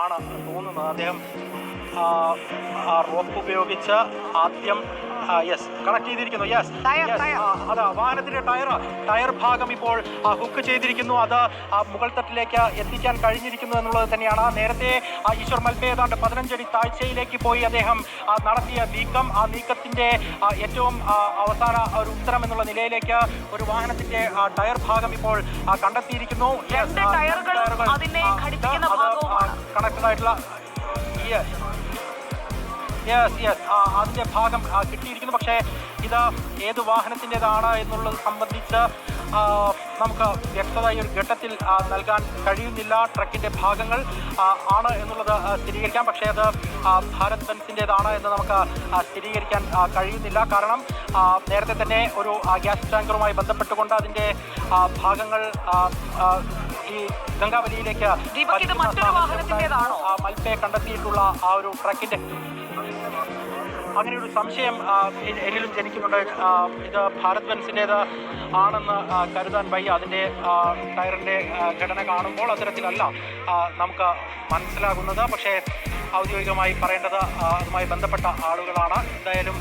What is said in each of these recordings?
ആണ് തോന്നുന്നത്. അദ്ദേഹം റോപ്പ് ഉപയോഗിച്ച് ആദ്യം കണക്ട് ചെയ്തിരിക്കുന്നു. അതാ വാഹനത്തിന്റെ ടയർ ഭാഗം ഇപ്പോൾ ഹുക്ക് ചെയ്തിരിക്കുന്നു. അത് മുകൾ തട്ടിലേക്ക് എത്തിക്കാൻ കഴിഞ്ഞിരിക്കുന്നു എന്നുള്ളത് തന്നെയാണ്. നേരത്തെ ഈശ്വർ മൽപെ ഏതാണ്ട് 15 അടി താഴ്ചയിലേക്ക് പോയി അദ്ദേഹം നടത്തിയ നീക്കം, ആ നീക്കത്തിന്റെ ഏറ്റവും അവസാന ഒരു ഉത്തരം എന്നുള്ള നിലയിലേക്ക് ഒരു വാഹനത്തിന്റെ ടയർ ഭാഗം ഇപ്പോൾ കണ്ടെത്തിയിരിക്കുന്നു. കണക്റ്റഡ് ആയിട്ടുള്ള അതിന്റെ ഭാഗം കിട്ടിയിരിക്കുന്നു. പക്ഷേ ഇത് ഏത് വാഹനത്തിൻ്റെതാണ് എന്നുള്ളത് സംബന്ധിച്ച് നമുക്ക് വ്യക്തമായ ഒരു ഘട്ടത്തിൽ നൽകാൻ കഴിയുന്നില്ല. ട്രക്കിന്റെ ഭാഗങ്ങൾ ആണ് എന്നുള്ളത് സ്ഥിരീകരിക്കാം. പക്ഷേ അത് ഭാരത് ബെൻസിൻ്റെതാണ് എന്ന് നമുക്ക് സ്ഥിരീകരിക്കാൻ കഴിയുന്നില്ല. കാരണം നേരത്തെ തന്നെ ഒരു ഗ്യാസ് ടാങ്കറുമായി ബന്ധപ്പെട്ടുകൊണ്ട് അതിന്റെ ഭാഗങ്ങൾ ഈ ഗംഗാവലിയിലേക്ക് മൽപെ കണ്ടെത്തിയിട്ടുള്ള ആ ഒരു ട്രക്കിന്റെ അങ്ങനെ ഒരു സംശയം എന്നിലും ജനിക്കുന്നുണ്ട്. ഇത് ഭാരത് ബെൻസിൻ്റേത് ആണെന്ന് കരുതാൻ വയ്യ. അതിൻ്റെ ടയറിൻ്റെ ഘടന കാണുമ്പോൾ അത്തരത്തിലല്ല നമുക്ക് മനസ്സിലാകുന്നത്. പക്ഷേ ഔദ്യോഗികമായി പറയേണ്ടത് അതുമായി ബന്ധപ്പെട്ട ആളുകളാണ്. എന്തായാലും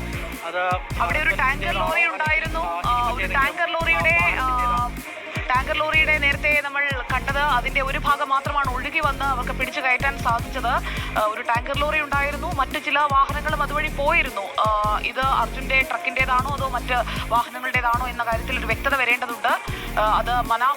അത് അവിടെ ഒരു ടാങ്കർ ലോറി ഉണ്ടായിരുന്നു. ഒരു ടാങ്കർ ലോറിയുടെ നേരത്തെ നമ്മൾ കണ്ടത് അതിന്റെ ഒരു ഭാഗം മാത്രമാണ് ഒഴുകി വന്ന് അവർക്ക് പിടിച്ചു കയറ്റാൻ സാധിച്ചത്. ഒരു ടാങ്കർ ലോറി ഉണ്ടായിരുന്നു, മറ്റു ചില വാഹനങ്ങളും അതുവഴി പോയിരുന്നു. ഇത് അർജുന്റെ ട്രക്കിന്റേതാണോ അതോ മറ്റ് വാഹനങ്ങളുടേതാണോ എന്ന കാര്യത്തിൽ ഒരു വ്യക്തത വരേണ്ടതുണ്ട്. അത് മനാഫ്